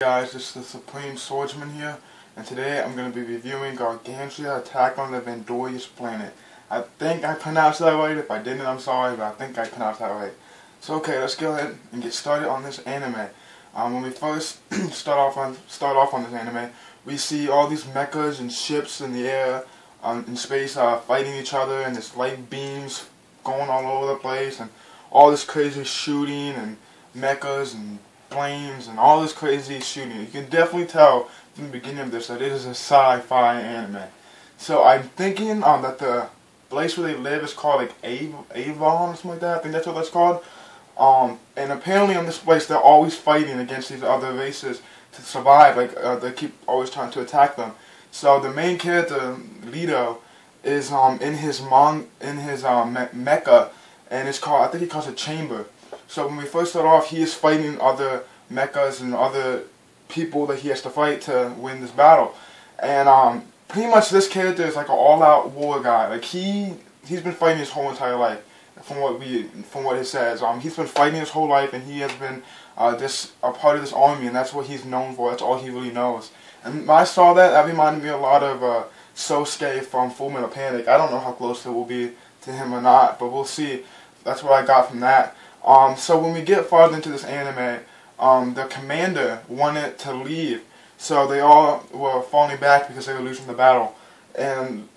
Guys, this is the Supreme Swordsman here, and today I'm going to be reviewing Gargantia Attack on the Verdurous planet. I think I pronounced that right. If I didn't, I'm sorry, but I think I pronounced that right. So okay, let's go ahead and get started on this anime. When we first start off on this anime, we see all these mechas and ships in the air, in space, fighting each other, and there's light beams going all over the place, and all this crazy shooting and mechas and flames and all this crazy shooting. You can definitely tell from the beginning of this that it is a sci-fi anime. So I'm thinking that the place where they live is called like Avon or something like that. I think that's what that's called. And apparently on this place they're always fighting against these other races to survive. Like they keep always trying to attack them. So the main character Lido is in his mecha, and it's called, I think he calls it chamber. So when we first start off, he is fighting other mechas and other people that he has to fight to win this battle. And pretty much this character is like an all-out war guy. Like he's been fighting his whole entire life, from what it says. He's been fighting his whole life, and he has been a part of this army, and that's what he's known for. That's all he really knows. And when I saw that, that reminded me a lot of Sosuke from Full Metal Panic. I don't know how close it will be to him or not, but we'll see. That's what I got from that. So when we get farther into this anime, the commander wanted to leave, so they all were falling back because they were losing the battle. And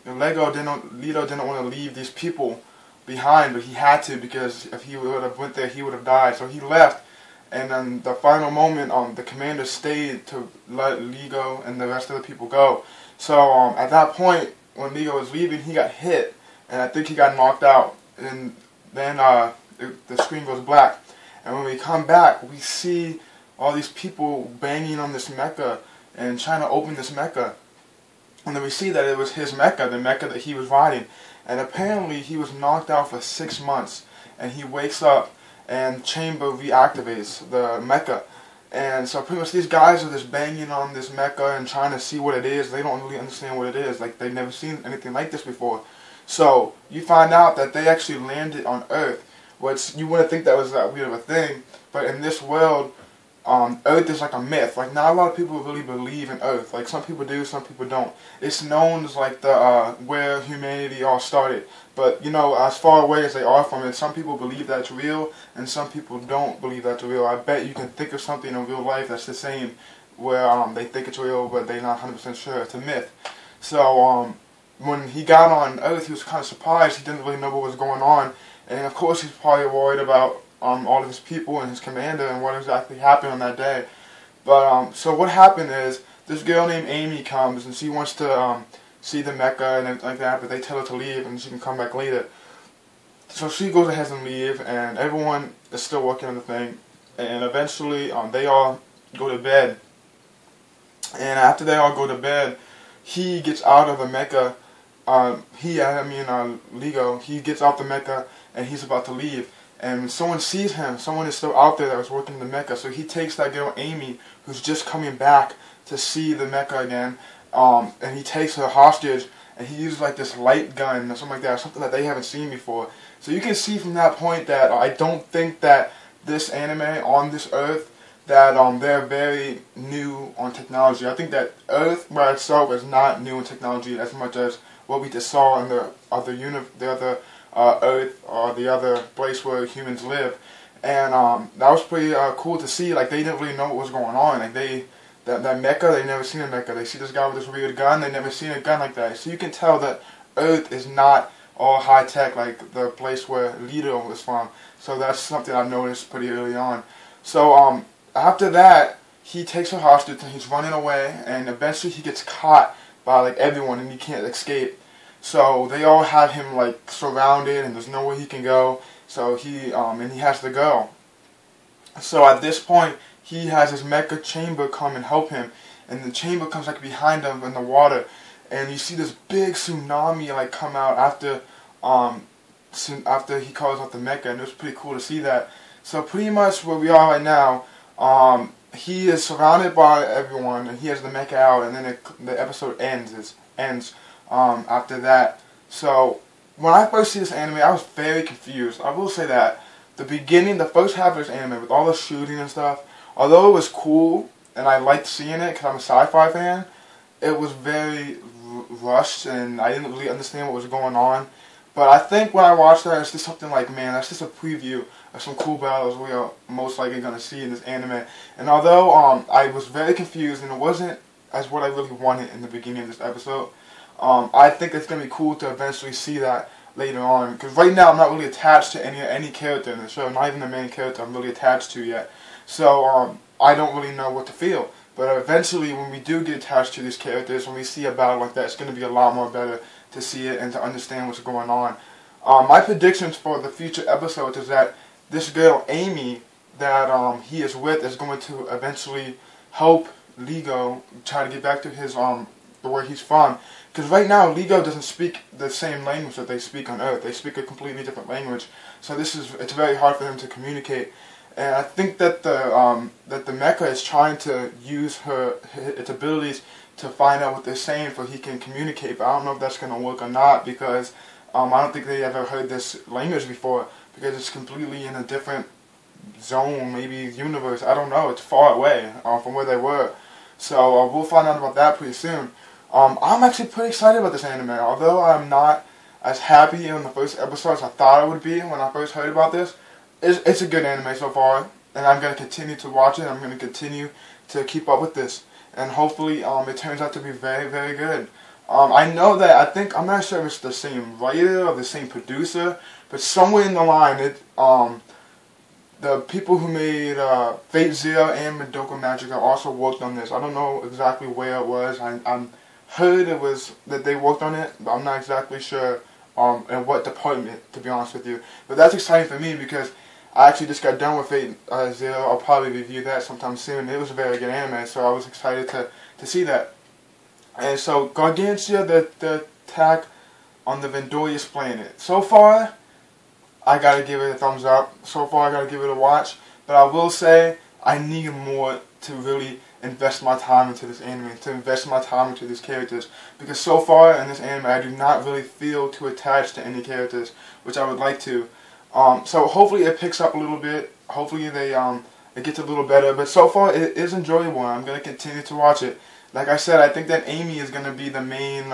Lido didn't want to leave these people behind, but he had to, because if he would have went there, he would have died. So he left, and then the final moment, the commander stayed to let Lido and the rest of the people go. So at that point, when Lido was leaving, he got hit, and I think he got knocked out. And then the screen goes black, and when we come back, we see all these people banging on this mecha and trying to open this mecha. And then we see that it was his mecha, the mecha that he was riding. And apparently he was knocked out for 6 months, and he wakes up and Chamber reactivates the mecha. And so pretty much these guys are just banging on this mecha and trying to see what it is. They don't really understand what it is. Like, they've never seen anything like this before. So you find out that they actually landed on Earth, which you wouldn't think that was that weird of a thing, but in this world, Earth is like a myth. Like, not a lot of people really believe in Earth. Like, some people do, some people don't. It's known as like the where humanity all started. But you know, as far away as they are from it, some people believe that's real, and some people don't believe that's real. I bet you can think of something in real life that's the same, where they think it's real, but they're not 100% sure it's a myth. So when he got on Earth, he was kind of surprised. He didn't really know what was going on, and of course he's probably worried about all of his people and his commander and what exactly happened on that day. But so what happened is, this girl named Amy comes, and she wants to see the mecha and everything like that, but they tell her to leave and she can come back later. So she goes ahead and leave, and everyone is still working on the thing, and eventually they all go to bed. And after they all go to bed, he gets out of the mecha. Lido, he gets out the mecha and he's about to leave. And someone sees him, someone is still out there that was working the mecha. So he takes that girl Amy, who's just coming back to see the mecha again, and he takes her hostage, and he uses like this light gun or something like that, something that they haven't seen before. So you can see from that point that I don't think that this anime on this Earth, that they're very new on technology. I think that Earth by itself is not new in technology as much as what we just saw in the other Earth, or the other place where humans live. And that was pretty cool to see. Like, they didn't really know what was going on. Like, that mecha, they never seen a mecha. They see this guy with this weird gun, they never seen a gun like that. So you can tell that Earth is not all high tech like the place where Lido was from. So that's something I've noticed pretty early on. So after that, he takes her hostage and he's running away, and eventually he gets caught by like everyone and he can't escape. So they all have him like surrounded, and there's nowhere he can go. So he has to go. So at this point, he has his mecha chamber come and help him, and the chamber comes like behind him in the water, and you see this big tsunami like come out after he calls out the mecha, and it was pretty cool to see that. So pretty much where we are right now, he is surrounded by everyone, and he has the mecha out, and then the episode ends after that. So when I first see this anime, I was very confused. I will say that the first half of this anime with all the shooting and stuff, although it was cool and I liked seeing it because I'm a sci-fi fan, it was very rushed, and I didn't really understand what was going on. But I think when I watched that, it's just something like, man, that's just a preview of some cool battles we are most likely going to see in this anime. And although I was very confused, and it wasn't as what I really wanted in the beginning of this episode, I think it's going to be cool to eventually see that later on. Because right now I'm not really attached to any character in the show, not even the main character I'm really attached to yet. So I don't really know what to feel. But eventually, when we do get attached to these characters, when we see a battle like that, it's going to be a lot more better to see it and to understand what's going on. My predictions for the future episodes is that this girl, Amy, that he is with, is going to eventually help Lego try to get back to his where he's from. Because right now, Lego doesn't speak the same language that they speak on Earth. They speak a completely different language. So it's very hard for them to communicate. And I think that the mecha is trying to use its abilities to find out what they're saying so he can communicate. But I don't know if that's going to work or not, because I don't think they ever heard this language before, because it's completely in a different zone, maybe universe. I don't know. It's far away from where they were. So we'll find out about that pretty soon. I'm actually pretty excited about this anime, although I'm not as happy in the first episode as I thought I would be when I first heard about this. It's a good anime so far, and I'm going to continue to watch it. I'm going to continue to keep up with this, and hopefully it turns out to be very, very good. I know that, I'm not sure if it's the same writer or the same producer, but somewhere in the line, the people who made Fate Zero and Madoka Magica also worked on this. I don't know exactly where it was. I heard it was that they worked on it, but I'm not exactly sure in what department, to be honest with you. But that's exciting for me because I actually just got done with Fate Zero. I'll probably review that sometime soon. It was a very good anime, so I was excited to see that. And so, Gargantia, the attack on the verdurous planet. So far, I gotta give it a thumbs up. So far, I gotta give it a watch. But I will say, I need more to really invest my time into this anime, to invest my time into these characters. Because so far in this anime, I do not really feel too attached to any characters, which I would like to. So hopefully it picks up a little bit. Hopefully it gets a little better. But so far, it is enjoyable. I'm going to continue to watch it. Like I said, I think that Amy is going to be the main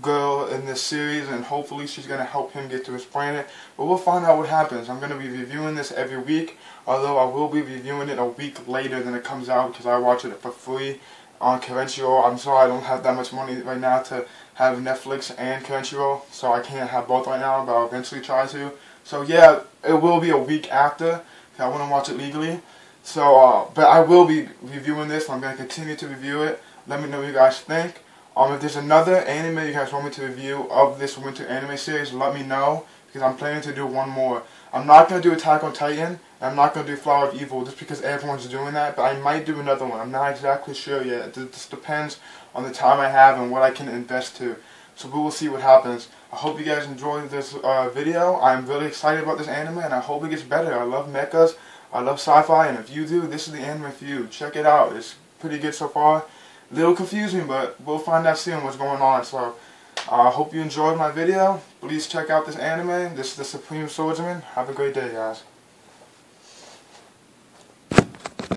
girl in this series, and hopefully she's going to help him get to his planet. But we'll find out what happens. I'm going to be reviewing this every week, although I will be reviewing it a week later than it comes out because I watch it for free on Crunchyroll. I'm sorry I don't have that much money right now to have Netflix and Crunchyroll, so I can't have both right now, but I'll eventually try to. So yeah, it will be a week after, because I want to watch it legally. So, but I will be reviewing this, and I'm going to continue to review it. Let me know what you guys think. If there's another anime you guys want me to review of this winter anime series, let me know, because I'm planning to do one more. I'm not going to do Attack on Titan, and I'm not going to do Flower of Evil, just because everyone's doing that, but I might do another one. I'm not exactly sure yet. It just depends on the time I have and what I can invest to. So we will see what happens. I hope you guys enjoyed this video. I'm really excited about this anime, and I hope it gets better. I love mechas, I love sci-fi, and if you do, this is the anime for you. Check it out. It's pretty good so far. A little confusing, but we'll find out soon what's going on. So I hope you enjoyed my video. Please check out this anime. This is the Supreme Swordsman. Have a great day, guys.